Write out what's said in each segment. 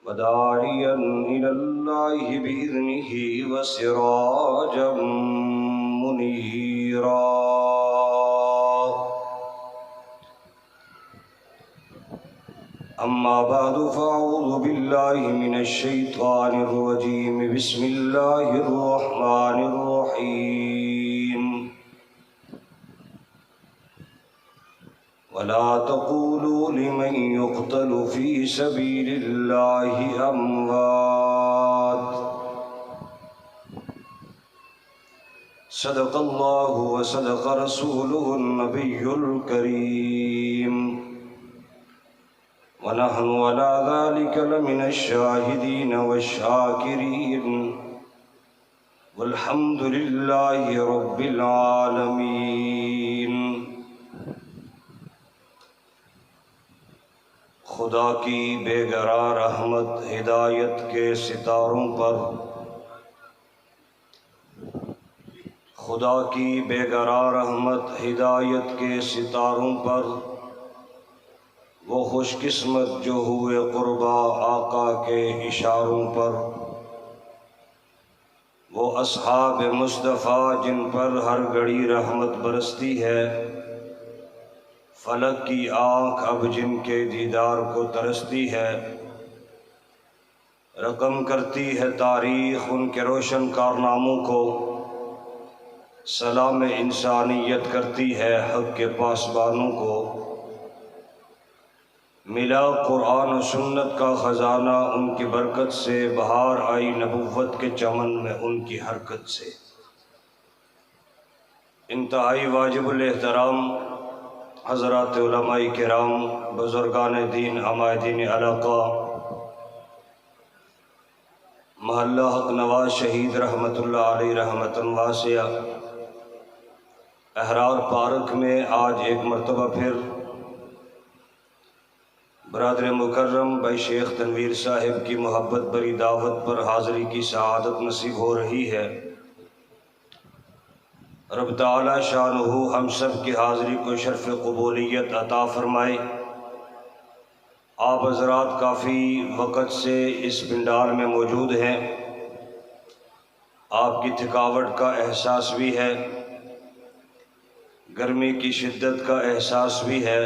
وداعيا إلى الله بإذنه وسراجا منيرا. أما بعد فأعوذ بالله من الشيطان الرجيم. بسم الله الرحمن الرحيم. ولا تقولوا لمن يقتل في سبيل الله أموات. صدق الله وصدق رسوله النبي الكريم، ونحن على ذلك لمن الشاهدين والشاكرين، والحمد لله رب العالمين. خدا کی بے قرار رحمت ہدایت کے ستاروں پر، خدا کی بے قرار رحمت ہدایت کے ستاروں پر، وہ خوش قسمت جو ہوئے قربا آقا کے اشاروں پر، وہ اصحاب مصطفیٰ جن پر ہر گھڑی رحمت برستی ہے، فلک کی آنکھ اب جن کے دیدار کو ترستی ہے، رقم کرتی ہے تاریخ ان کے روشن کارناموں کو، سلام انسانیت کرتی ہے حق کے پاسبانوں کو. ملا قرآن و سنت کا خزانہ ان کی برکت سے، بہار آئی نبوت کے چمن میں ان کی حرکت سے. انتہائی واجب الاحترام حضرات علماء کرام، بزرگان دین، عمائدین علاقہ، محلہ حق نواز شہید رحمۃ اللہ علیہ رحمۃ واسعہ، احرار پارک میں آج ایک مرتبہ پھر برادر مکرم بھائی شیخ تنویر صاحب کی محبت بری دعوت پر حاضری کی سعادت نصیب ہو رہی ہے. رب تعالی شانہ ہم سب کی حاضری کو شرف قبولیت عطا فرمائے. آپ حضرات کافی وقت سے اس پنڈال میں موجود ہیں، آپ کی تھکاوٹ کا احساس بھی ہے، گرمی کی شدت کا احساس بھی ہے،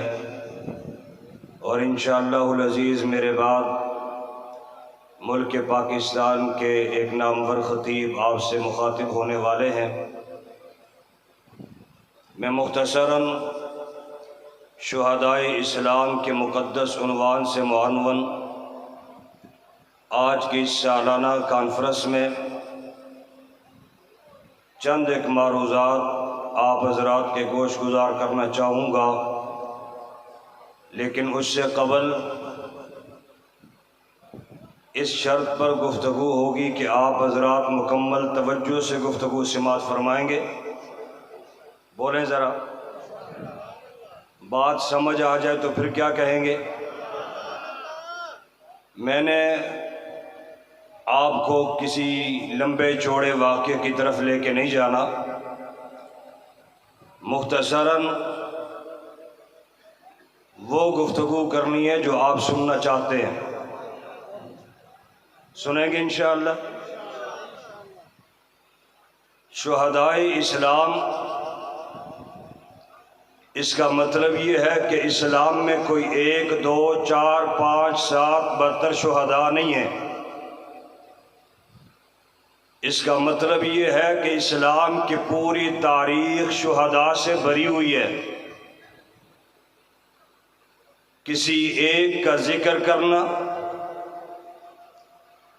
اور انشاءاللہ العزیز میرے بعد ملک پاکستان کے ایک نامور خطیب آپ سے مخاطب ہونے والے ہیں. میں مختصراً شہدائے اسلام کے مقدس عنوان سے معنون آج کی اس سالانہ کانفرنس میں چند ایک معروضات آپ حضرات کے گوش گزار کرنا چاہوں گا، لیکن اس سے قبل اس شرط پر گفتگو ہوگی کہ آپ حضرات مکمل توجہ سے گفتگو سماعت فرمائیں گے. بولیں ذرا، بات سمجھ آ جائے تو پھر کیا کہیں گے. میں نے آپ کو کسی لمبے چوڑے واقعے کی طرف لے کے نہیں جانا، مختصراً وہ گفتگو کرنی ہے جو آپ سننا چاہتے ہیں. سنیں گے انشاءاللہ. شہدائے اسلام، اس کا مطلب یہ ہے کہ اسلام میں کوئی 1 2 4 5 7 72 شہداء نہیں ہیں. اس کا مطلب یہ ہے کہ اسلام کی پوری تاریخ شہداء سے بھری ہوئی ہے. کسی ایک کا ذکر کرنا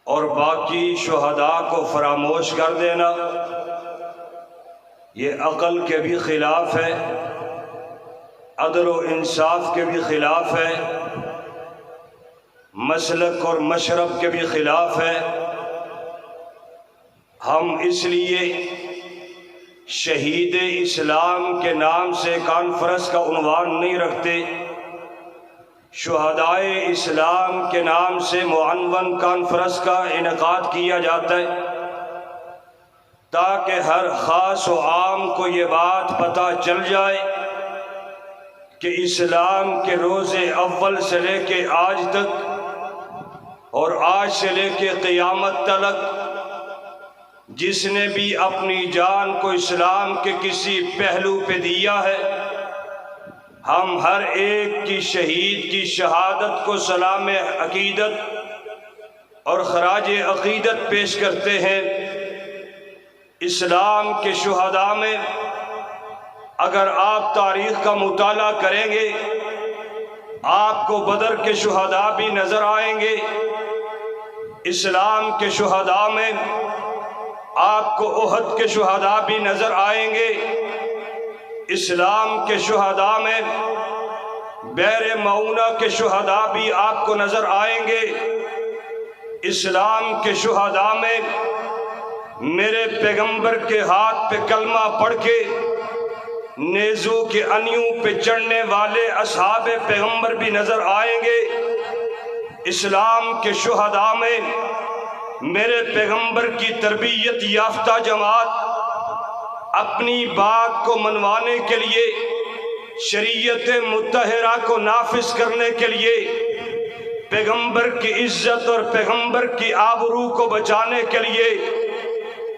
اور باقی شہداء کو فراموش کر دینا یہ عقل کے بھی خلاف ہے، عدل و انصاف کے بھی خلاف ہے، مسلک اور مشرب کے بھی خلاف ہے. ہم اس لیے شہید اسلام کے نام سے کانفرنس کا عنوان نہیں رکھتے، شہدائے اسلام کے نام سے معنون کانفرنس کا انعقاد کیا جاتا ہے تاکہ ہر خاص و عام کو یہ بات پتہ چل جائے کہ اسلام کے روز اول سے لے کے آج تک اور آج سے لے کے قیامت تلک جس نے بھی اپنی جان کو اسلام کے کسی پہلو پہ دیا ہے، ہم ہر ایک کی شہید کی شہادت کو سلام عقیدت اور خراج عقیدت پیش کرتے ہیں۔ اسلام کے شہداء میں اگر آپ تاریخ کا مطالعہ کریں گے، آپ کو بدر کے شہداء بھی نظر آئیں گے، اسلام کے شہداء میں آپ کو احد کے شہداء بھی نظر آئیں گے، اسلام کے شہداء میں بیر معونہ کے شہداء بھی آپ کو نظر آئیں گے، اسلام کے شہداء میں میرے پیغمبر کے ہاتھ پہ کلمہ پڑھ کے نیزوں کے انیوں پہ چڑھنے والے اصحاب پیغمبر بھی نظر آئیں گے، اسلام کے شہداء میں میرے پیغمبر کی تربیت یافتہ جماعت اپنی بات کو منوانے کے لیے، شریعت مطہرہ کو نافذ کرنے کے لیے، پیغمبر کی عزت اور پیغمبر کی آبرو کو بچانے کے لیے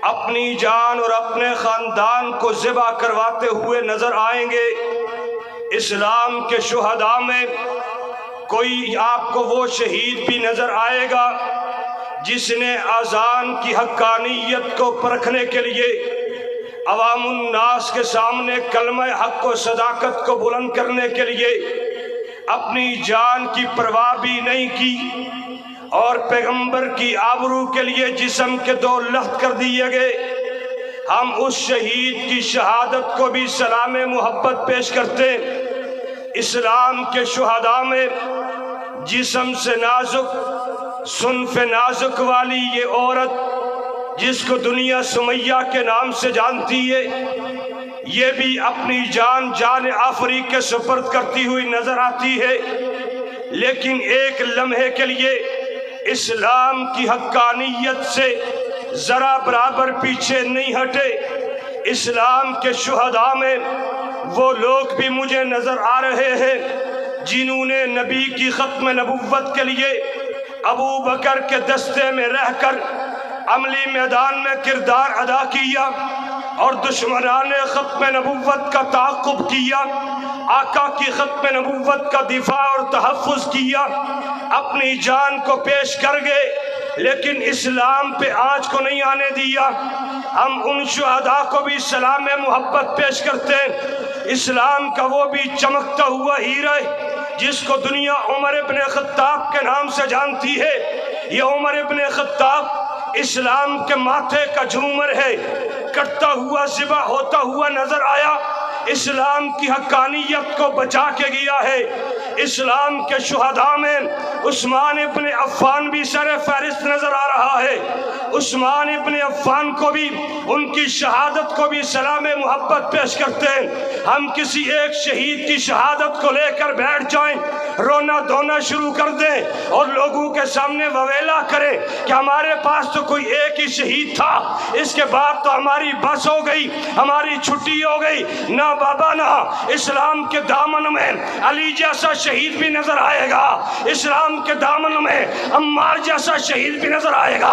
اپنی جان اور اپنے خاندان کو ذبح کرواتے ہوئے نظر آئیں گے۔ اسلام کے شہداء میں کوئی آپ کو وہ شہید بھی نظر آئے گا جس نے اذان کی حقانیت کو پرکھنے کے لیے عوام الناس کے سامنے کلمہ حق و صداقت کو بلند کرنے کے لیے اپنی جان کی پرواہ بھی نہیں کی، اور پیغمبر کی آبرو کے لیے جسم کے دو لخت کر دیے گئے۔ ہم اس شہید کی شہادت کو بھی سلام محبت پیش کرتے۔ اسلام کے شہداء میں جسم سے نازک، صنف نازک والی یہ عورت جس کو دنیا سمیہ کے نام سے جانتی ہے، یہ بھی اپنی جان آفری کے سپرد کرتی ہوئی نظر آتی ہے، لیکن ایک لمحے کے لیے اسلام کی حقانیت سے ذرا برابر پیچھے نہیں ہٹے۔ اسلام کے شہداء میں وہ لوگ بھی مجھے نظر آ رہے ہیں جنہوں نے نبی کی ختم نبوت کے لیے ابو بکر کے دستے میں رہ کر عملی میدان میں کردار ادا کیا اور دشمنان ختم نبوت کا تعاقب کیا، آقا کی ختم نبوت کا دفاع اور تحفظ کیا، اپنی جان کو پیش کر گئے، لیکن اسلام پہ آنچ کو نہیں آنے دیا۔ ہم ان شہداء کو بھی سلام محبت پیش کرتے ہیں۔ اسلام کا وہ بھی چمکتا ہوا ہیرا ہے جس کو دنیا عمر ابن خطاب کے نام سے جانتی ہے۔ یہ عمر ابن خطاب اسلام کے ماتھے کا جھومر ہے، کٹتا ہوا ذبح ہوتا ہوا نظر آیا، اسلام کی حقانیت کو بچا کے گیا ہے۔ اسلام کے شہداء میں عثمان ابن عفان بھی سر فہرست نظر آ رہا ہے۔ عثمان ابن عفان کو بھی، ان کی شہادت کو بھی سلام محبت پیش کرتے ہیں۔ ہم کسی ایک شہید کی شہادت کو لے کر بیٹھ جائیں، رونا دھونا شروع کر دیں اور لوگوں کے سامنے وویلا کریں کہ ہمارے پاس تو کوئی ایک ہی شہید تھا، اس کے بعد تو ہماری بس ہو گئی، ہماری چھٹی ہو گئی۔ نہ بابا نہ، اسلام کے دامن میں علی جیسا شہید بھی نظر آئے گا، اسلام کے دامن میں عمار جیسا شہید بھی نظر آئے گا،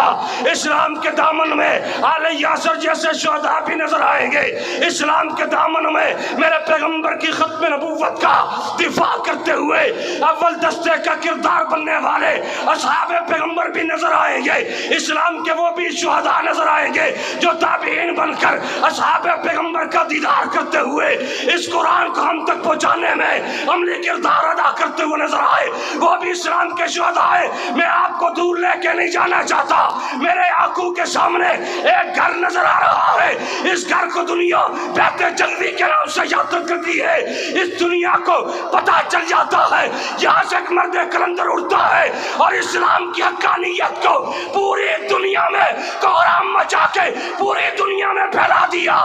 اسلام کے دامن میں آل یاسر جیسے شہداء بھی نظر آئیں گے، اسلام کے دامن میں میرے پیغمبر کی ختم نبوت کا دفاع کرتے ہوئے اول دستے کا کردار بننے والے اصحاب پیغمبر بھی نظر آئیں گے، اسلام کے وہ بھی شہداء نظر آئیں گے جو تابعین بن کر اصحاب پیغمبر کا دیدار کرتے ہوئے اس قرآن کو ہم تک پہنچانے میں عملی کردار ادا کرتے ہوئے نظر آئے، وہ بھی اسلام کے شہداء ہیں۔ میں آپ کو دور لے کے نہیں جانا چاہتا، میرے آنکھوں کے سامنے ایک گھر نظر آ رہا ہے، اس گھر کو دنیا بیت جلوی کے نام سے یاد کرتی ہے۔ اس دنیا کو پتہ چل جاتا ہے یہاں سے ایک مرد کلندر اڑتا ہے اور اسلام کی حقانیت کو پوری دنیا میں کوہرام مچا کے پوری دنیا میں پھیلا دیا۔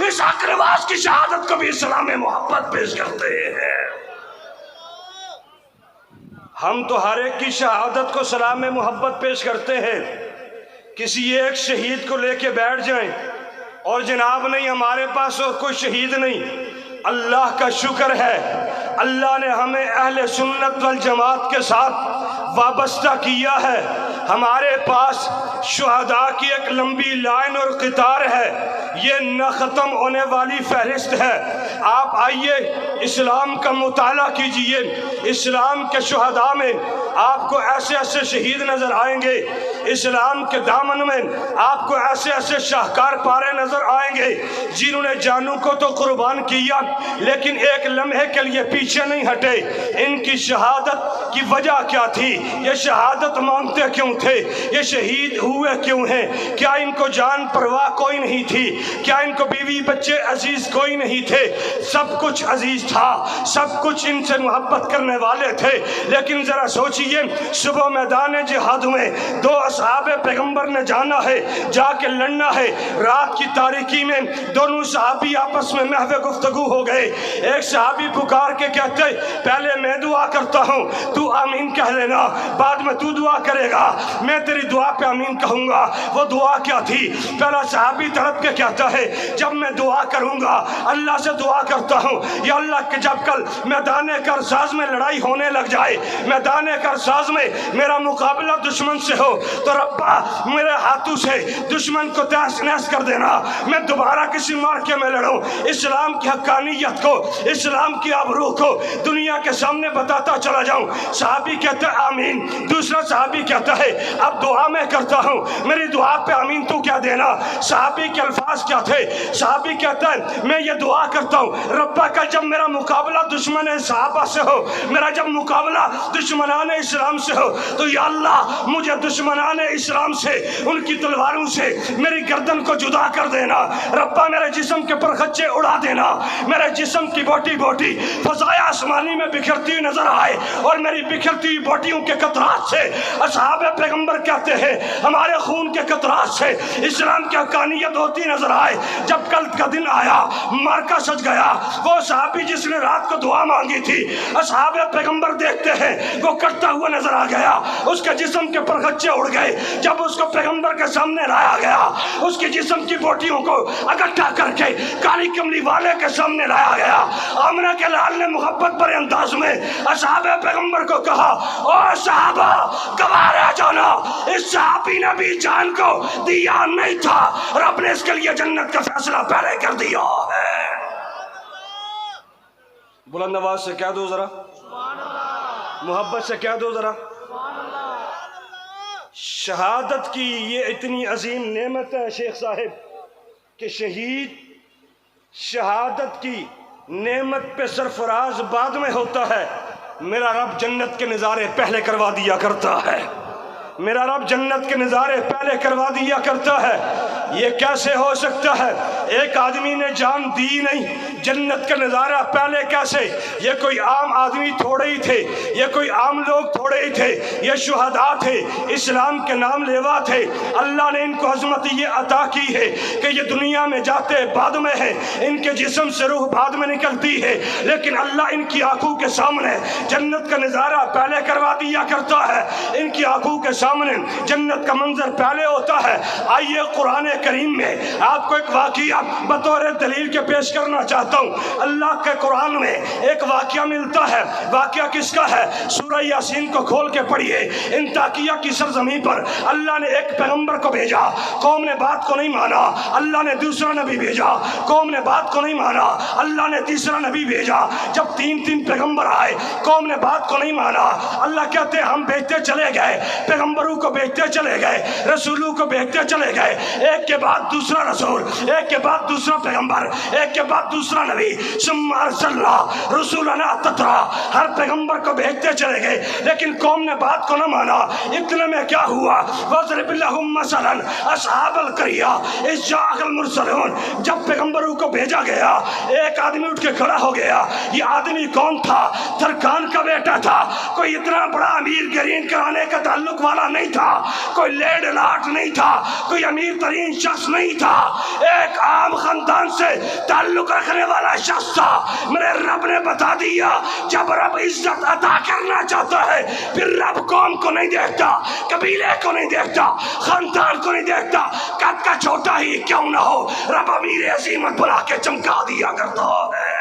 اس حق نواز کی شہادت کو بھی سلام محبت پیش کرتے ہیں۔ ہم تو ہر ایک کی شہادت کو سلام محبت پیش کرتے ہیں، کسی ایک شہید کو لے کے بیٹھ جائیں اور جناب نہیں ہمارے پاس اور کوئی شہید نہیں۔ اللہ کا شکر ہے، اللہ نے ہمیں اہل سنت والجماعت کے ساتھ وابستہ کیا ہے۔ ہمارے پاس شہداء کی ایک لمبی لائن اور قطار ہے، یہ نہ ختم ہونے والی فہرست ہے۔ آپ آئیے اسلام کا مطالعہ کیجئے، اسلام کے شہداء میں آپ کو ایسے ایسے شہید نظر آئیں گے، اسلام کے دامن میں آپ کو ایسے ایسے شاہکار پارے نظر آئیں گے جنہوں نے جانوں کو تو قربان کیا لیکن ایک لمحے کے لیے پیچھے نہیں ہٹے۔ ان کی شہادت کی وجہ کیا تھی؟ یہ شہادت مانگتے کیوں تھے؟ یہ شہید ہوئے کیوں ہیں؟ کیا ان کو جان پرواہ کوئی نہیں تھی؟ کیا ان کو بیوی بچے عزیز کوئی نہیں تھے؟ سب کچھ عزیز تھا، سب کچھ ان سے محبت کرنے والے تھے، لیکن ذرا سوچئے صبح میدان جہاد میں دو اصحاب پیغمبر نے جانا ہے، جا کے لڑنا ہے، رات کی تاریکی میں دونوں صحابی آپس میں محو گفتگو ہو گئے۔ ایک صحابی پکار کے کہتے پہلے میں دعا کرتا ہوں تو آمین کہہ لینا، بعد میں تو دعا کرے گا، میں تیری دعا پہ آمین کہوں گا۔ وہ دعا کیا تھی؟ پہلا صحابی تڑپ کے کہتا ہے جب میں دعا کروں گا اللہ سے دعا کرتا ہوں یا اللہ کہ جب کل میدان کرساز میں لڑائی ہونے لگ جائے، میدان کرساز میں میرا مقابلہ دشمن سے ہو تو ربا میرے ہاتھوں سے دشمن کو تہس نہس کر دینا، میں دوبارہ کسی مارکے میں لڑوں، اسلام کی حقانیت کو، اسلام کی آبرو کو دنیا کے سامنے بتاتا چلا جاؤں۔ صحابی کہتا ہے آمین، دوسرا صحابی کہتا ہے اب دعا میں کرتا ہوں، میری دعا پہ آمین تو کیا دینا؟ صحابی کے الفاظ کیا تھے؟ صحابی کہتا ہے میں یہ دعا کرتا ہوں ربا کا جب میرا مقابلہ دشمن صحابہ سے ہو، میرا جب مقابلہ دشمنان اسلام سے ہو تو یا اللہ مجھے دشمنان اسلام سے ان کی تلواروں سے میری گردن کو جدا کر دینا، ربا میرے جسم کے پرخچے اڑا دینا، میرے جسم کی بوٹی بوٹی فضائے آسمانی میں بکھرتی ہوئی نظر آئے اور میری بکھرتی ہوئی بوٹیوں کے قطرات سے اصحاب پیغمبر کہتے ہیں ہمارے خون کے قطرات سے اسلام کی حقانیت ہوتی نظر آئے۔ جب کل کا دن آیا مارکا سج گیا، وہ صحابی جس نے رات کو دعا مانگی تھی اصحاب پیغمبر دیکھتے ہیں وہ کٹتا ہوا نظر آ گیا، اس کے جسم کے پرخچے اڑ گئے۔ جب اس کو پیغمبر کے سامنے لایا گیا اس کے جسم کی بوٹیوں کو اکٹھا کر کے کالی کملی والے کے سامنے لایا گیا۔ آمنہ کے لال نے محبت بھرے انداز میں اصحاب پیغمبر کو کہا او صحابہ گوارا جانا، اس صحابی نے بھی جان کو دیا نہیں تھا، رب نے اس کے لیے جنت کا فیصلہ پہلے کر دیا ہے۔ بلند آواز سے کہہ دو ذرا، محبت سے کہہ دو ذرا، شہادت کی یہ اتنی عظیم نعمت ہے شیخ صاحب کہ شہید شہادت کی نعمت پہ سرفراز بعد میں ہوتا ہے، میرا رب جنت کے نظارے پہلے کروا دیا کرتا ہے، میرا رب جنت کے نظارے پہلے کروا دیا کرتا ہے۔ یہ کیسے ہو سکتا ہے؟ ایک آدمی نے جان دی نہیں، جنت کا نظارہ پہلے کیسے؟ یہ کوئی عام آدمی تھوڑے ہی تھے، یہ کوئی عام لوگ تھوڑے ہی تھے، یہ شہداء تھے، اسلام کے نام لیوا تھے۔ اللہ نے ان کو عظمت یہ عطا کی ہے کہ یہ دنیا میں جاتے بعد میں ہیں، ان کے جسم سے روح بعد میں نکلتی ہے، لیکن اللہ ان کی آنکھوں کے سامنے جنت کا نظارہ پہلے کروا دیا کرتا ہے، ان کی آنکھوں کے سامنے جنت کا منظر پہلے ہوتا ہے۔ آئیے قرآن کریم میں آپ کو ایک واقعہ بطور دلیل کے پیش کرنا چاہتا ہوں۔ اللہ کے قرآن میں ایک واقعہ ملتا ہے، واقعہ کس کا ہے؟ سورہ یاسین کو کھول کے پڑھیے۔ انطاکیہ کی سرزمین پر اللہ نے ایک پیغمبر کو بھیجا، قوم نے بات کو نہیں مانا، اللہ نے دوسرا نبی بھیجا، قوم نے بات کو نہیں مانا، اللہ نے تیسرا نبی بھیجا۔ جب تین پیغمبر آئے قوم نے بات کو نہیں مانا، اللہ کہتے ہم بھیجتے چلے گئے، پیغمبروں کو بھیجتے چلے گئے، رسولوں کو بھیجتے چلے گئے، ایک کے بعد دوسرا رسول، ایک کے بعد دوسرا پیغمبر، ایک کے بعد دوسرا نبی، ثم ارسلنا رسولنا تترا، ہر پیغمبر کو بھیجتے چلے گئے، لیکن قوم نے بات کو نہ مانا۔ اتنے میں کیا ہوا؟ وَاضْرِبْ لَهُمْ مَثَلًا أَصْحَابَ الْقَرْيَةِ إِذْ جَاءَ الْمُرْسَلُونَ۔ جب پیغمبروں کو بھیجا گیا ایک آدمی اٹھ کے کھڑا ہو گیا۔ یہ آدمی کون تھا؟ ترکان کا بیٹا تھا، کوئی اتنا بڑا امیر گرین کرانے کا تعلق والا نہیں تھا، کوئی لیڈ لاٹ نہیں تھا، کوئی امیر ترین شخص نہیں تھا، ایک عام خاندان سے تعلق رکھنے والا شخص تھا۔ میرے رب نے بتا دیا جب رب عزت عطا کرنا چاہتا ہے پھر رب قوم کو نہیں دیکھتا، قبیلے کو نہیں دیکھتا، خاندان کو نہیں دیکھتا، قد کا چھوٹا ہی کیوں نہ ہو، رب امیر عظیمت بنا کے چمکا دیا کرتا ہے۔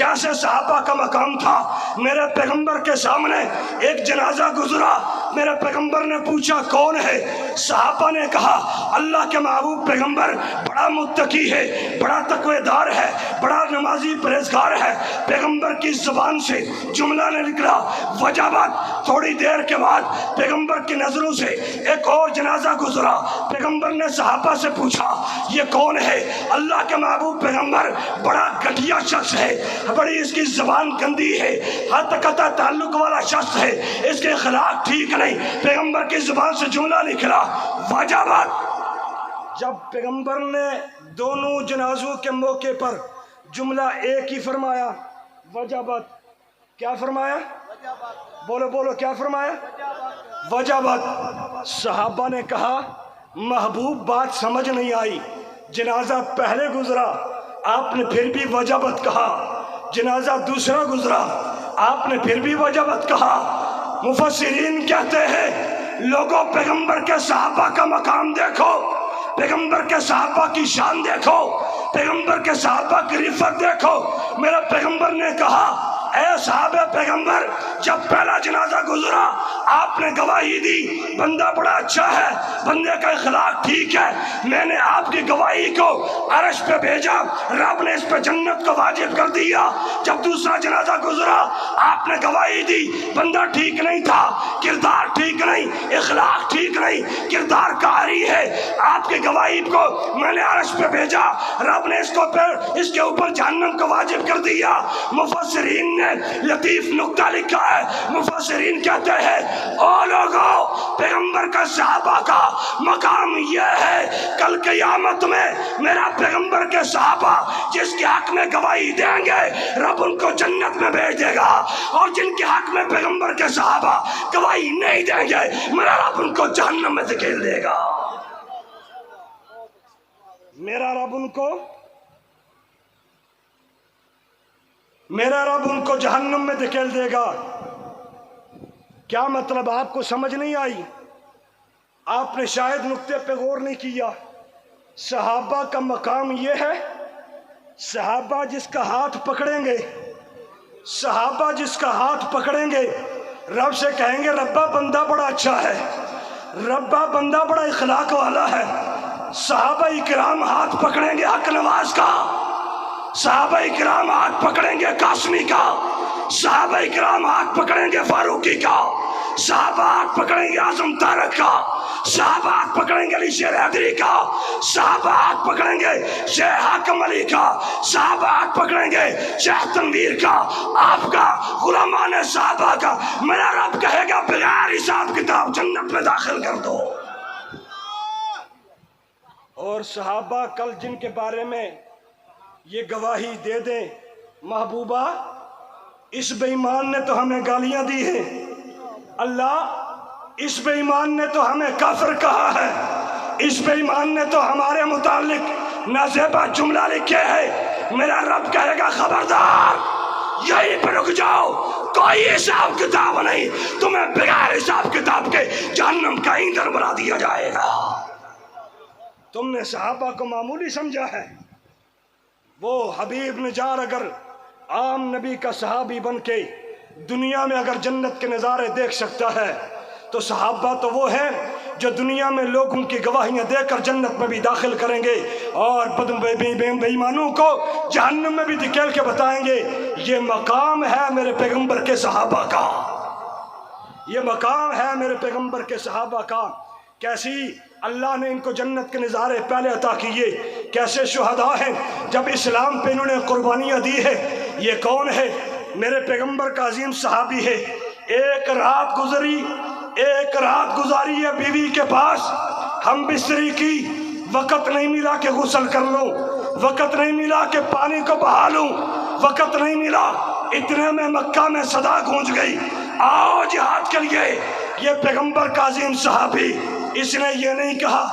کیسے صحابہ کا مقام تھا۔ میرے پیغمبر کے سامنے ایک جنازہ گزرا، میرے پیغمبر نے پوچھا کون ہے؟ صحابہ نے کہا اللہ کے محبوب پیغمبر بڑا متقی ہے، بڑا تقوی دار ہے، بڑا نمازی پرہیزگار ہے۔ پیغمبر کی زبان سے جملہ نے نکلا وجبت۔ تھوڑی دیر کے بعد پیغمبر کی نظروں سے ایک اور جنازہ گزرا۔ پیغمبر نے صحابہ سے پوچھا یہ کون ہے؟ اللہ کے محبوب پیغمبر بڑا گھٹیا شخص ہے، بڑی اس کی زبان گندی ہے، حد قطع تعلق والا شخص ہے، اس کے اخلاق ٹھیک نہیں۔ پیغمبر کی زبان سے جملہ نکلا وجبت۔ جب پیغمبر نے دونوں جنازوں کے موقع پر جملہ ایک ہی فرمایا وجبت، کیا فرمایا؟ بولو بولو، کیا فرمایا؟ وجبت۔ صحابہ نے کہا محبوب بات سمجھ نہیں آئی، جنازہ پہلے گزرا آپ نے پھر بھی وجبت کہا، جنازہ دوسرا گزرا آپ نے پھر بھی وجبت کہا۔ مفسرین کہتے ہیں لوگوں پیغمبر کے صحابہ کا مقام دیکھو، پیغمبر کے صحابہ کی شان دیکھو، پیغمبر کے صحابہ کی رفت دیکھو۔ میرا پیغمبر نے کہا اے صحابہ پیغمبر، جب پہلا جنازہ گزرا آپ نے گواہی دی بندہ بڑا اچھا ہے، بندے کا اخلاق ٹھیک ہے، میں نے آپ کی گواہی کو عرش پہ بھیجا، رب نے اس پہ جنت کو واجب کر دیا۔ جب دوسرا جنازہ گزرا آپ نے گواہی دی بندہ ٹھیک نہیں تھا، کردار ٹھیک نہیں، اخلاق ٹھیک نہیں، کردار کاری ہے، آپ کی گواہی کو میں نے عرش پہ بھیجا، رب نے اس کے اوپر جہنم کو واجب کر دیا۔ مفسرین نے لطیف نکتہ لکھا ہے، مفسرین کہتے ہیں او لوگوں پیغمبر کا صحابہ کا مقام یہ ہے کل قیامت میں میرا پیغمبر کے صحابہ جس کے حق میں گواہی دیں گے رب ان کو جنت میں بھیج دے گا، اور جن کے حق میں پیغمبر کے صحابہ گواہی نہیں دیں گے میرا رب ان کو جہنم میں دھکیل دے گا۔ میرا رب ان کو جہنم میں دھکیل دے گا۔ کیا مطلب آپ کو سمجھ نہیں آئی؟ آپ نے شاید نقطے پہ غور نہیں کیا۔ صحابہ کا مقام یہ ہے، صحابہ جس کا ہاتھ پکڑیں گے، صحابہ جس کا ہاتھ پکڑیں گے رب سے کہیں گے ربا بندہ بڑا اچھا ہے، ربا بندہ بڑا اخلاق والا ہے۔ صحابہ کرام ہاتھ پکڑیں گے حق نواز کا، صحابہ کرام ہاتھ پکڑیں گے قاسمی کا، صحابہ کرام ہاتھ پکڑیں گے فاروقی کا، صحابہ ہاتھ پکڑیں گے اعظم طارق کا، صحابہ ہاتھ پکڑیں گے علی شیر حیدری کا، صحابہ ہاتھ پکڑیں گے شیخ حاکم علی کا، صحابہ ہاتھ پکڑیں گے شیخ تنویر کا، آپ کا غلامان صحابہ کا۔ میرا رب کہے گا بغیر حساب کتاب جنت میں داخل کر دو۔ اور صحابہ کل جن کے بارے میں یہ گواہی دے دیں محبوبہ اس بے ایمان نے تو ہمیں گالیاں دی ہیں، اللہ اس بے ایمان نے تو ہمیں کافر کہا ہے، اس بے ایمان نے تو ہمارے متعلق نازیبہ جملہ لکھے ہیں، میرا رب کہے گا خبردار یہیں پہ رک جاؤ، کوئی حساب کتاب نہیں، تمہیں بغیر حساب کتاب کے جہنم کا ایندھن بنا دیا جائے گا۔ تم نے صحابہ کو معمولی سمجھا ہے، وہ حبیب نجار اگر عام نبی کا صحابی بن کے دنیا میں اگر جنت کے نظارے دیکھ سکتا ہے تو صحابہ تو وہ ہیں جو دنیا میں لوگوں کی گواہیاں دے کر جنت میں بھی داخل کریں گے اور بے ایمانوں کو جہنم میں بھی دھکیل کے بتائیں گے یہ مقام ہے میرے پیغمبر کے صحابہ کا، یہ مقام ہے میرے پیغمبر کے صحابہ کا۔ کیسی اللہ نے ان کو جنت کے نظارے پہلے عطا کیے، کیسے شہداء ہیں جب اسلام پہ انہوں نے قربانیاں دی ہے۔ یہ کون ہے؟ میرے پیغمبر کا عظیم صحابی ہے۔ ایک رات گزاری ہے بیوی کے پاس، ہم بستری کی، وقت نہیں ملا کہ غسل کر لوں، وقت نہیں ملا کہ پانی کو بہا لوں، وقت نہیں ملا، اتنے میں مکہ میں صدا گونج گئی آؤ جہاد کے لیے۔ یہ پیغمبر کا عظیم صحابی، اس نے یہ نہیں کہا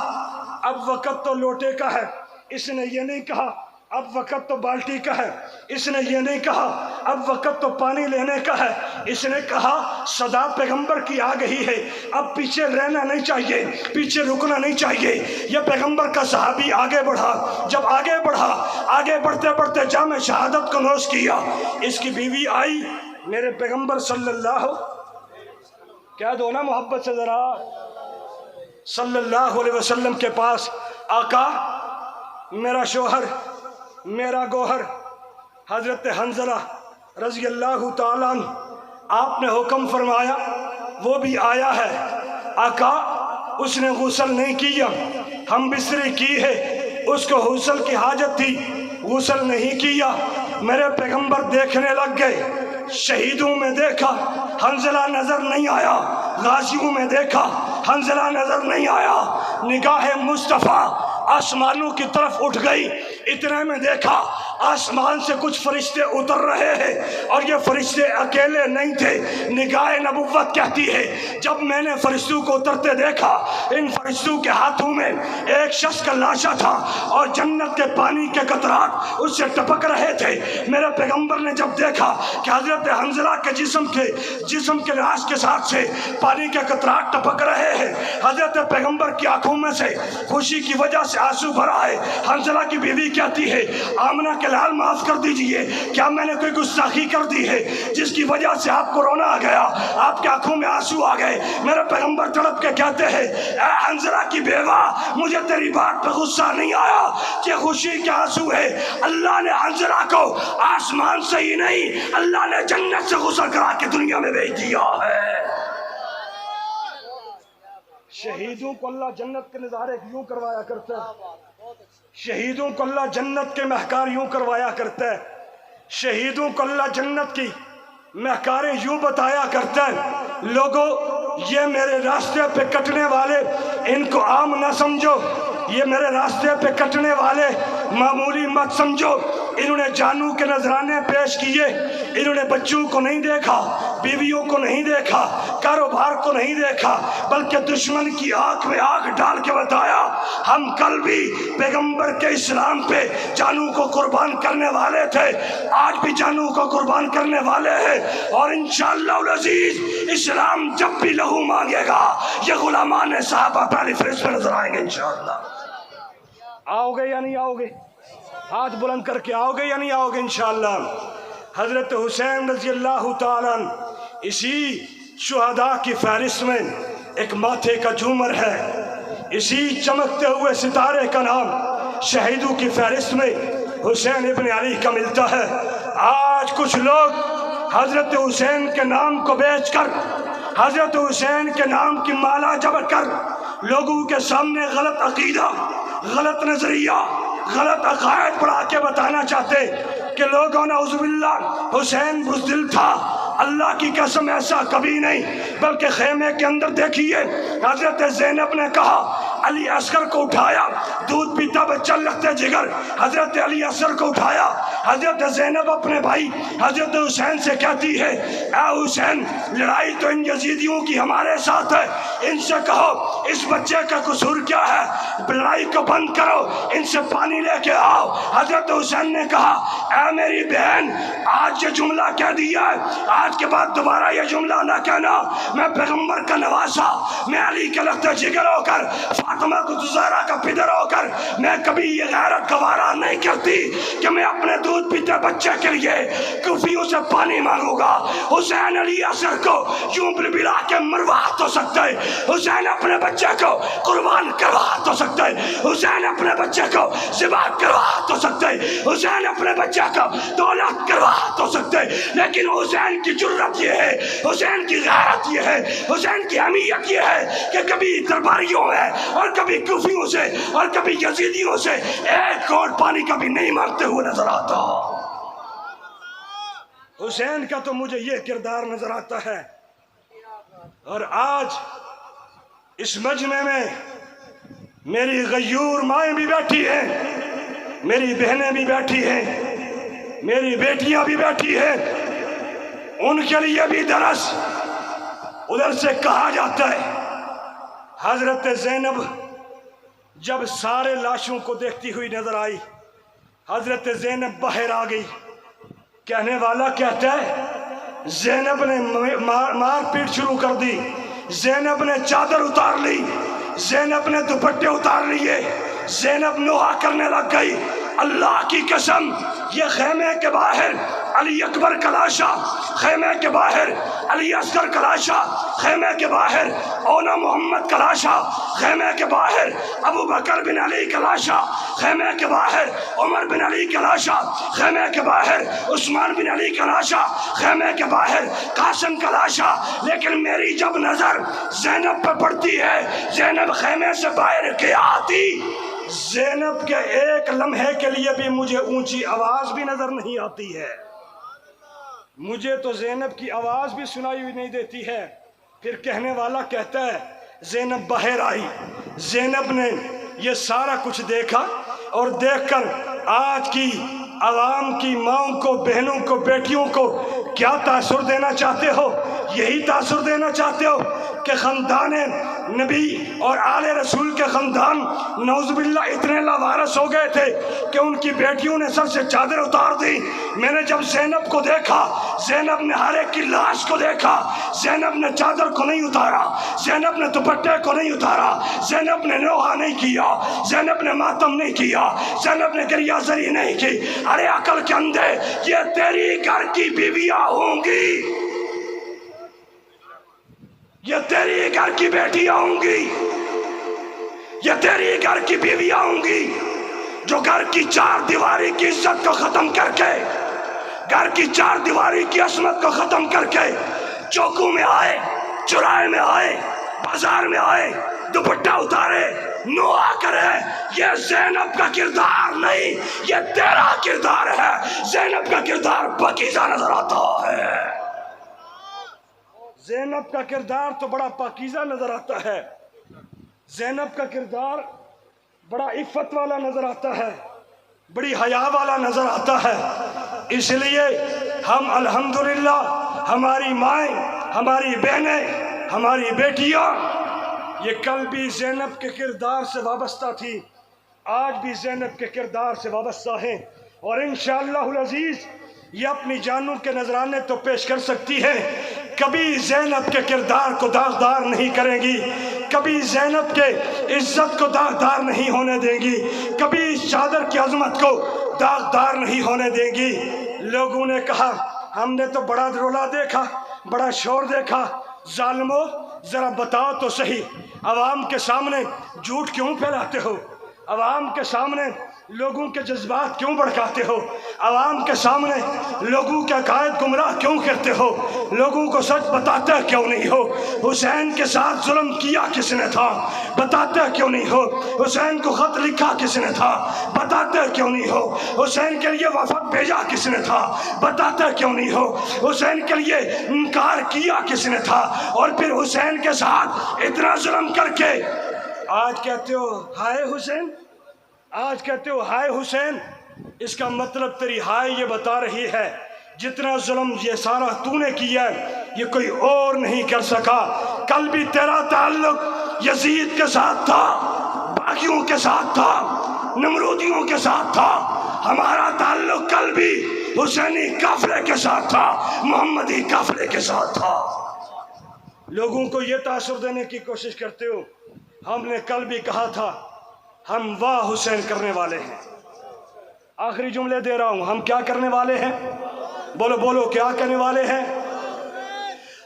اب وقت تو لوٹے کا ہے، اس نے یہ نہیں کہا اب وقت تو بالٹی کا ہے، اس نے یہ نہیں کہا اب وقت تو پانی لینے کا ہے، اس نے کہا صدا پیغمبر کی آ گئی ہے، اب پیچھے رہنا نہیں چاہیے، پیچھے رکنا نہیں چاہیے۔ یہ پیغمبر کا صحابی آگے بڑھا، جب آگے بڑھا، آگے بڑھتے بڑھتے جام شہادت کو نوش کیا، اس کی بیوی آئی میرے پیغمبر صلی اللہ، کہہ دو نا محبت سے ذرا، صلی اللہ علیہ وسلم کے پاس، آقا میرا شوہر، میرا گوہر حضرت حنظلہ رضی اللہ تعالیٰ عنہ، آپ نے حکم فرمایا، وہ بھی آیا ہے۔ آقا اس نے غسل نہیں کیا، ہم بستری کی ہے، اس کو غسل کی حاجت تھی، غسل نہیں کیا۔ میرے پیغمبر دیکھنے لگ گئے، شہیدوں میں دیکھا حنظلہ نظر نہیں آیا، غازیوں میں دیکھا حنظلہ نظر نہیں آیا، نگاہ مصطفیٰ آسمانوں کی طرف اٹھ گئی، اتنے میں دیکھا آسمان سے کچھ فرشتے اتر رہے ہیں، اور یہ فرشتے اکیلے نہیں تھے۔ نگاہ نبوت کہتی ہے جب میں نے فرشتوں کو اترتے دیکھا، ان فرشتوں کے ہاتھوں میں ایک شخص کا لاشا تھا، اور جنت کے پانی کے قطرات اس سے ٹپک رہے تھے۔ میرے پیغمبر نے جب دیکھا کہ حضرت حنظلہ کے جسم کے لاش کے ساتھ سے پانی کے قطرات ٹپک رہے ہیں، حضرت پیغمبر کی آنکھوں میں سے خوشی کی وجہ سے آنسو بھرا ہے۔ حنظلہ کی بیوی کہتی ہے آمنہ کے لال معاف کر دیجئے، کیا میں نے کوئی گستاخی کر دی ہے جس کی وجہ سے آپ کو رونا آ گیا، آپ کے آنکھوں میں آنسو آ گئے؟ میرے پیغمبر تڑپ کے کہتے ہیں اے حنظلہ کی بیوہ، مجھے تیری بات پہ غصہ نہیں آیا کہ خوشی کے آنسو ہے، اللہ نے حنظلہ کو آسمان سے ہی نہیں، اللہ نے جنت سے غسل کرا کے دنیا میں بھیج دیا ہے۔ شہیدوں کو اللہ جنت کے نظارے یوں کروایا کرتا ہے، شہیدوں کو اللہ جنت کے مہکار یوں کروایا کرتا ہے، شہیدوں کو اللہ جنت کی مہکاریں یوں بتایا کرتا ہے۔ لوگوں یہ میرے راستے پہ کٹنے والے ان کو عام نہ سمجھو، یہ میرے راستے پہ کٹنے والے معمولی مت سمجھو، انہوں نے جانوں کے نذرانے پیش کیے، انہوں نے بچوں کو نہیں دیکھا، بیویوں کو نہیں دیکھا، کاروبار کو نہیں دیکھا، بلکہ دشمن کی آنکھ میں آنکھ ڈال کے بتایا ہم کل بھی پیغمبر کے اسلام پہ جانوں کو قربان کرنے والے تھے، آج بھی جانوں کو قربان کرنے والے ہیں، اور انشاءاللہ العزیز اسلام جب بھی لہو مانگے گا یہ غلامان صحابہ پہلی فہرست میں نظر آئیں گے انشاءاللہ۔ آؤ گے یا نہیں آؤ گے؟ ہاتھ بلند کر کے آؤ گے یا نہیں آؤ گے انشاءاللہ؟ حضرت حسین رضی اللہ تعالیٰ اسی شہداء کی فہرست میں ایک ماتھے کا جھومر ہے، اسی چمکتے ہوئے ستارے کا نام شہیدوں کی فہرست میں حسین ابن علی کا ملتا ہے۔ آج کچھ لوگ حضرت حسین کے نام کو بیچ کر، حضرت حسین کے نام کی مالا جبر کر لوگوں کے سامنے غلط عقیدہ، غلط نظریہ، غلط عقائد پڑھا کے بتانا چاہتے کہ لوگوں نعوذ باللہ حسین بزدل تھا۔ اللہ کی قسم ایسا کبھی نہیں، بلکہ خیمے کے اندر دیکھیے حضرت زینب نے کہا علی اصغر کو اٹھایا، دودھ پیتا بچہ لگتے جگر، حضرت علی اصغر کو اٹھایا، حضرت زینب اپنے بھائی حضرت حسین سے کہتی ہے اے حسین لڑائی تو ان یزیدیوں کی ہمارے ساتھ ہے، ان سے کہو اس بچے کا قصور کیا ہے، لڑائی کو بند کرو، ان سے پانی لے کے آؤ۔ حضرت حسین نے کہا اے میری بہن آج یہ جملہ کہہ دیا ہے، آج کے بعد دوبارہ یہ جملہ نہ کہنا، میں پیغمبر کا نواسا، میں علی کے لگتے جگر ہو کر، فاطمہ کو زہرا کا پدر ہو کر میں کبھی یہ غیرت گوارا نہیں کرتی کہ میں اپنے دودھ پیتے بچے کے لیے کوفیوں سے پانی مانگوں گا۔ حسین علی اصغر کو یوں بلا کے مروا تو سکتے، حسین اپنے بچے کو قربان کروا تو سکتے، حسین اپنے بچے کو ذبح کروا تو سکتے، حسین اپنے بچے کو دولت کروا تو سکتے، لیکن حسین کی جرت یہ ہے، حسین کی غیرت یہ ہے، حسین کی اہمیت یہ ہے کہ کبھی درباریوں میں اور کبھی کوفیوں سے اور کبھی یزیدیوں سے ایک گھونٹ پانی کا بھی نہیں مانگتے ہوئے نظر آتا۔ حسین کا تو مجھے یہ کردار نظر آتا ہے، اور آج اس مجمع میں میری غیور مائیں بھی بیٹھی ہیں، میری بہنیں بھی بیٹھی ہیں، میری بیٹیاں بھی بیٹھی ہیں، ان کے لیے بھی درس ادھر سے کہا جاتا ہے۔ حضرت زینب جب سارے لاشوں کو دیکھتی ہوئی نظر آئی، حضرت زینب باہر آ گئی. کہنے والا کہتا ہے زینب نے مار پیٹ شروع کر دی، زینب نے چادر اتار لی، زینب نے دوپٹے اتار لیے، زینب نوحہ کرنے لگ گئی. اللہ کی قسم یہ خیمے کے باہر علی اکبر کا لاشا، خیمے کے باہر علی اصغر کا لاشا، خیمے کے باہر اونا محمد کا لاشا، خیمے کے باہر ابو بکر بن علی کا لاشا، خیمے کے باہر عمر بن علی کا لاشا، خیمے کے باہر عثمان بن علی کا لاشا، خیمے کے باہر قاسم کا لاشا. لیکن میری جب نظر زینب پہ پڑتی ہے، زینب خیمے سے باہر کے آتی، زینب کے ایک لمحے کے لیے بھی مجھے اونچی آواز بھی نظر نہیں آتی ہے، مجھے تو زینب کی آواز بھی سنائی ہوئی نہیں دیتی ہے. پھر کہنے والا کہتا ہے زینب باہر آئی، زینب نے یہ سارا کچھ دیکھا اور دیکھ کر آج کی عوام کی ماؤں کو، بہنوں کو، بیٹیوں کو کیا تاثر دینا چاہتے ہو؟ یہی تاثر دینا چاہتے ہو کہ خاندان نبی اور آل رسول کے خاندان نعوذ باللہ اتنے لاوارث ہو گئے تھے کہ ان کی بیٹیوں نے سر سے چادر اتار دی. میں نے جب زینب کو دیکھا، زینب نے ہر ایک کی لاش کو دیکھا، زینب نے چادر کو نہیں اتارا، زینب نے دوپٹے کو نہیں اتارا، زینب نے نوحہ نہیں کیا، زینب نے ماتم نہیں کیا، زینب نے گریہ زری نہیں کی. ارے عقل کے اندھے، یہ تیری گھر کی بیویاں ہوں گی، یہ تیری گھر کی بیٹیاں ہوں گی، یہ تیری گھر کی بیویاں ہوں گی جو گھر کی چار دیواری کی عزت کو ختم کر کے، گھر کی چار دیواری کی عصمت کو ختم کر کے چوکوں میں آئے، چوراہے میں آئے، بازار میں آئے، دوپٹہ اتارے، نوحہ کرے. یہ زینب کا کردار نہیں، یہ تیرا کردار ہے. زینب کا کردار پاکیزہ نظر آتا ہے، زینب کا کردار تو بڑا پاکیزہ نظر آتا ہے، زینب کا کردار بڑا عفت والا نظر آتا ہے، بڑی حیا والا نظر آتا ہے. اس لیے ہم الحمدللہ ہماری مائیں، ہماری بہنیں، ہماری بیٹیاں یہ کل بھی زینب کے کردار سے وابستہ تھی، آج بھی زینب کے کردار سے وابستہ ہیں، اور انشاءاللہ العزیز یہ اپنی جانوں کے نذرانے تو پیش کر سکتی ہیں. کبھی زینب کے کردار کو داغدار نہیں کریں گی، کبھی زینب کے عزت کو داغدار نہیں ہونے دیں گی، کبھی اس چادر کی عظمت کو داغدار نہیں ہونے دیں گی. لوگوں نے کہا ہم نے تو بڑا رولا دیکھا، بڑا شور دیکھا. ظالمو ذرا بتاؤ تو صحیح، عوام کے سامنے جھوٹ کیوں پھیلاتے ہو؟ عوام کے سامنے لوگوں کے جذبات کیوں بھڑکاتے ہو؟ عوام کے سامنے لوگوں کے عقائد گمراہ کیوں کرتے ہو؟ لوگوں کو سچ بتاتے کیوں نہیں ہو؟ حسین کے ساتھ ظلم کیا کس نے تھا؟ بتاتے کیوں نہیں ہو؟ حسین کو خط لکھا کس نے تھا؟ بتاتے کیوں نہیں ہو؟ حسین کے لیے وفد بھیجا کس نے تھا؟ بتاتے کیوں نہیں ہو؟ حسین کے لیے انکار کیا کس نے تھا؟ اور پھر حسین کے ساتھ اتنا ظلم کر کے آج کہتے ہو ہائے حسین، آج کہتے ہو ہائے حسین. اس کا مطلب تیری ہائے یہ بتا رہی ہے جتنا ظلم یہ سارا تو نے کیا ہے یہ کوئی اور نہیں کر سکا. کل بھی تیرا تعلق یزید کے ساتھ تھا، باغیوں کے ساتھ تھا، نمرودیوں کے ساتھ تھا. ہمارا تعلق کل بھی حسینی قافلے کے ساتھ تھا، محمدی قافلے کے ساتھ تھا. لوگوں کو یہ تاثر دینے کی کوشش کرتے ہو. ہم نے کل بھی کہا تھا ہم واہ حسین کرنے والے ہیں. آخری جملے دے رہا ہوں، ہم کیا کرنے والے ہیں؟ بولو بولو، کیا کرنے والے ہیں؟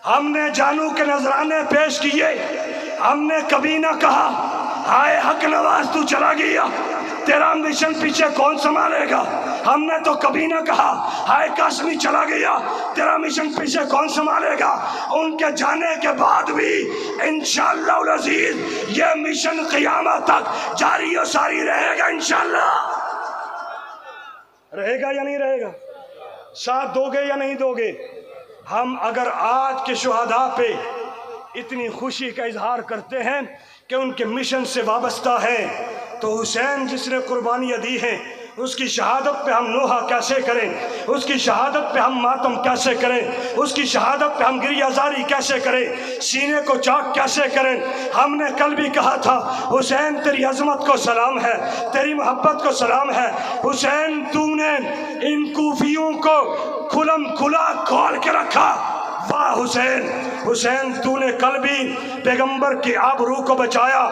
ہم نے جانوں کے نذرانے پیش کیے. ہم نے کبھی نہ کہا ہائے حق نواز تو چلا گیا، تیرا مشن پیچھے کون سنبھالے گا. ہم نے تو کبھی نہ کہا ہائے قاسمی چلا گیا، تیرا مشن پیچھے کون سنبھالے گا. ان کے جانے کے بعد بھی انشاءاللہ العزیز یہ مشن قیامت تک جاری و ساری رہے گا. انشاءاللہ رہے گا یا نہیں رہے گا؟ ساتھ دو گے یا نہیں دو گے؟ ہم اگر آج کے شہداء پہ اتنی خوشی کا اظہار کرتے ہیں کہ ان کے مشن سے وابستہ ہیں، تو حسین جس نے قربانیاں دی ہیں اس کی شہادت پہ ہم نوحہ کیسے کریں، اس کی شہادت پہ ہم ماتم کیسے کریں، اس کی شہادت پہ ہم گریہ زاری کیسے کریں، سینے کو چاک کیسے کریں۔ ہم نے کل بھی کہا تھا حسین تیری عظمت کو سلام ہے، تیری محبت کو سلام ہے حسین، تو نے ان کوفیوں کو کھلم کھلا کھول کے رکھا۔ واہ حسین، حسین تو نے کل بھی پیغمبر کی آبرو کو بچایا۔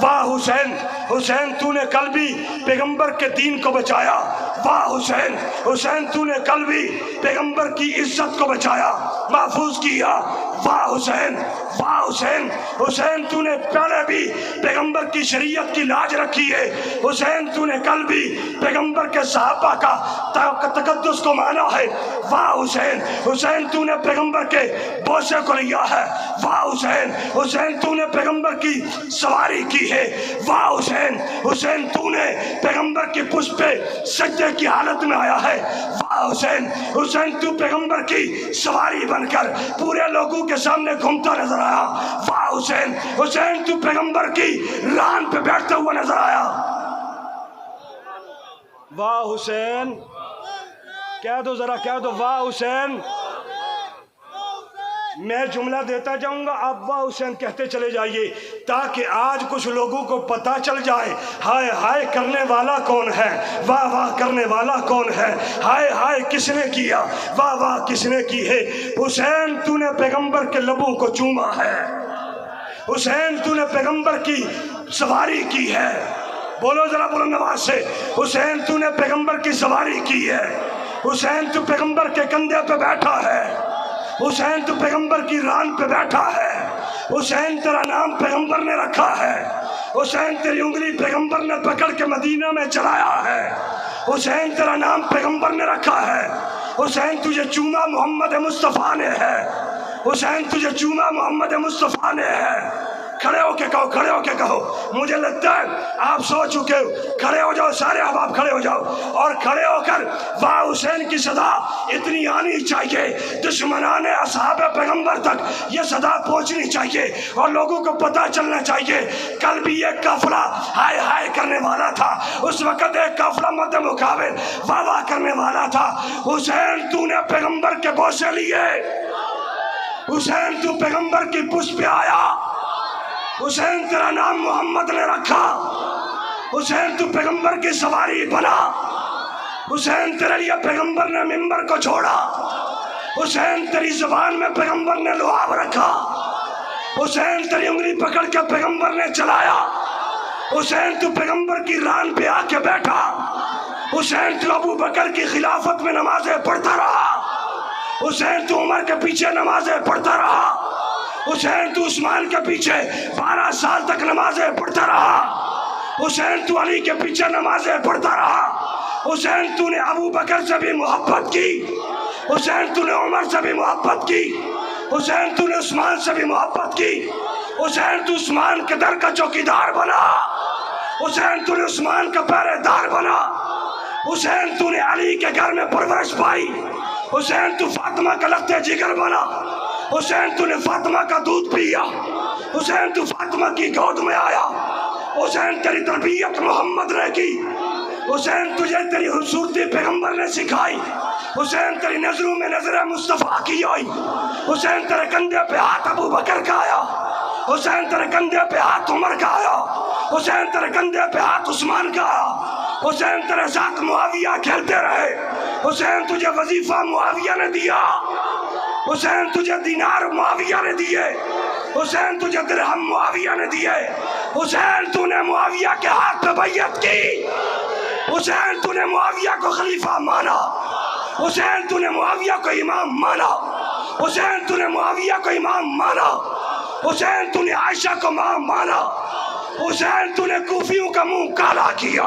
واہ حسین، حسین تو نے کل بھی پیغمبر کے دین کو بچایا۔ واہ حسین، حسین تو نے کل بھی پیغمبر کی عزت کو بچایا، محفوظ کیا۔ واہ حسین، واہ حسین، حسین تو نے پہلے بھی پیغمبر کی شریعت کی لاج رکھی ہے۔ حسین تو نے کل بھی پیغمبر کے صحابہ کا تقدس کو مانا ہے۔ واہ حسین، حسین تو نے پیغمبر کے بوسے کو لیا ہے۔ واہ حسین، حسین تو نے پیغمبر کی سواری کی ہے۔ واہ حسین، حسین تو نے پیغمبر کی پشت پہ سجدے کی حالت میں آیا ہے۔ واہ حسین، حسین تو پیغمبر کی سواری بن کر پورے لوگوں کے سامنے گھومتا نظر آیا۔ واہ حسین، حسین تو پیغمبر کی ران پہ بیٹھتا ہوا نظر آیا۔ واہ حسین، کہہ دو ذرا، کہہ دو واہ حسین۔ میں جملہ دیتا جاؤں گا، آپ واہ حسین کہتے چلے جائیے، تاکہ آج کچھ لوگوں کو پتہ چل جائے ہائے ہائے کرنے والا کون ہے، واہ واہ کرنے والا کون ہے، ہائے ہائے کس نے کیا، واہ واہ کس نے کی ہے۔ حسین تو نے پیغمبر کے لبوں کو چوما ہے، حسین تو نے پیغمبر کی سواری کی ہے۔ بولو ذرا بلند آواز سے، حسین تو نے پیغمبر کی سواری کی ہے۔ حسین تو پیغمبر کے کندھے پہ بیٹھا ہے۔ حسین تو پیغمبر کی ران پہ بیٹھا ہے۔ حسین تیرا نام پیغمبر نے رکھا ہے۔ حسین تیری انگلی پیغمبر نے پکڑ کے مدینہ میں چلایا ہے۔ حسین تیرا نام پیغمبر نے رکھا ہے۔ حسین تجھے چوما محمد مصطفیٰ نے ہے۔ حسین تجھے چوما محمد مصطفیٰ نے ہے۔ کھڑے ہو کے کہو، کھڑے ہو کے کہو، مجھے لگتا ہے آپ سو چکے ہو، کھڑے ہو جاؤ سارے احباب، کھڑے ہو جاؤ اور کھڑے ہو کر واہ حسین کی صدا اتنی آنی چاہیے، دشمنان اصحاب پیغمبر تک یہ صدا پہنچنی چاہیے اور لوگوں کو پتہ چلنا چاہیے۔ کل بھی ایک قافلہ ہائے ہائے کرنے والا تھا، اس وقت ایک قافلہ مد مقابل واہ واہ کرنے والا تھا۔ حسین تو نے پیغمبر کے بوسے لیے، حسین تو پیغمبر کی پشت پہ آیا۔ حسین تیرا نام محمد نے رکھا۔ حسین تو پیغمبر کی سواری بنا۔ حسین تیرے لیے پیغمبر نے منبر کو چھوڑا۔ حسین تیری زبان میں پیغمبر نے لعاب رکھا۔ حسین تیری انگلی پکڑ کے پیغمبر نے چلایا۔ حسین تو پیغمبر کی ران پہ آ کے بیٹھا۔ حسین تو ابو بکر کی خلافت میں نمازیں پڑھتا رہا۔ حسین تو عمر کے پیچھے نمازیں پڑھتا رہا۔ حسین تو عثمان کے پیچھے 12 سال تک نمازیں پڑھتا رہا۔ حسین تو علی کے پیچھے نمازیں پڑھتا رہا۔ حسین تو نے ابو بکر سے بھی محبت کی۔ حسین تو نے عمر سے بھی محبت کی۔ حسین تو نے عثمان سے بھی محبت کی۔ حسین تو عثمان کے در کا چوکیدار بنا۔ حسین تو نے عثمان کا پہرے دار بنا۔ حسین تو نے علی کے گھر میں پرورش پائی۔ حسین تو فاطمہ کا لگتے جگر بنا۔ حسین تو نے فاطمہ کا دودھ پیا۔ حسین تو فاطمہ کی گود میں آیا۔ حسین تیری تربیت محمد نے کی۔ حسین تجھے تیری خوبصورتی پیغمبر نے سکھائی۔ حسین تیری نظروں میں نظر مصطفیٰ کی آئی۔ حسین تیرے کندھے پہ ہاتھ ابو بکر کا آیا۔ حسین تیرے کندھے پہ ہاتھ عمر کا آیا۔ حسین تیرے کندھے پہ ہاتھ عثمان کا آیا۔ حسین تیرے ساتھ معاویہ کھیلتے رہے۔ حسین تجھے وظیفہ معاویہ نے دیا۔ حسین تجھے دینار معاویہ نے دیے۔ حسین تجھے درہم معاویہ نے دیے۔ حسین تو نے معاویہ کے ہاتھ پہ بیعت کی۔ حسین تو نے معاویہ کو خلیفہ مانا۔ حسین تو نے معاویہ کو امام مانا۔ حسین تو نے معاویہ کو امام مانا۔ حسین تو نے عائشہ کو ماں مانا۔ حسین تو نے کوفیوں کا منہ کالا کیا۔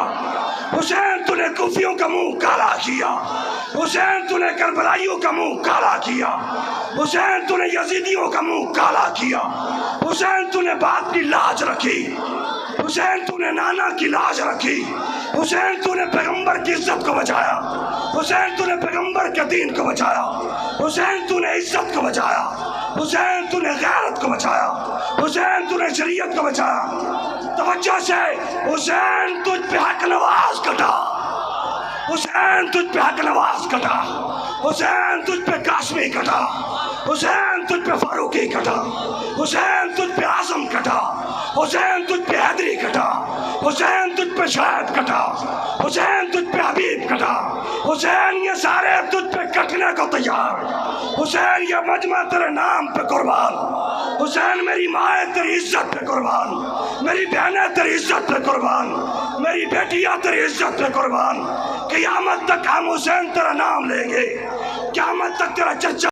حسین تو نے کوفیوں کا منہ کالا کیا۔ حسین تو نے کربلائیوں کا منہ کالا کیا۔ حسین تو نے یزیدیوں کا منہ کالا کیا۔ حسین تو نے باپ کی لاج رکھی۔ حسین تو نے نانا کی لاج رکھی۔ حسین تو نے پیغمبر کی عزت کو بچایا۔ حسین تو نے پیغمبر کے دین کو بچایا۔ حسین تو نے عزت کو بچایا۔ حسین تو نے غیرت کو بچایا۔ حسین تو نے شریعت کو بچایا۔ توجہ سے، حسین تجھ پہ حق نواز کٹا۔ حسین تجھ پہ حق نواز کٹا، حسین تجھ پہ قاسمی کٹا، حسین تجھ پہ فاروقی کٹا، حسین تجھ پہ اعظم کٹا، حسین تجھ پہ حیدری کٹا، حسین تجھ پہ شاہد کٹا، حسین تجھ پہ حبیب کٹا، حسین یہ سارے تجھ پہ کٹنے کو تیار، حسین یہ مجمع تیرے نام پہ قربان، حسین میری مائیں تیری عزت پہ قربان، میری بہنیں تیری عزت پہ قربان، میری بیٹیاں تیری عزت پہ قربان، قیامت تک ہم حسین تیرا نام لیں گے، قیامت تک تیرا چرچا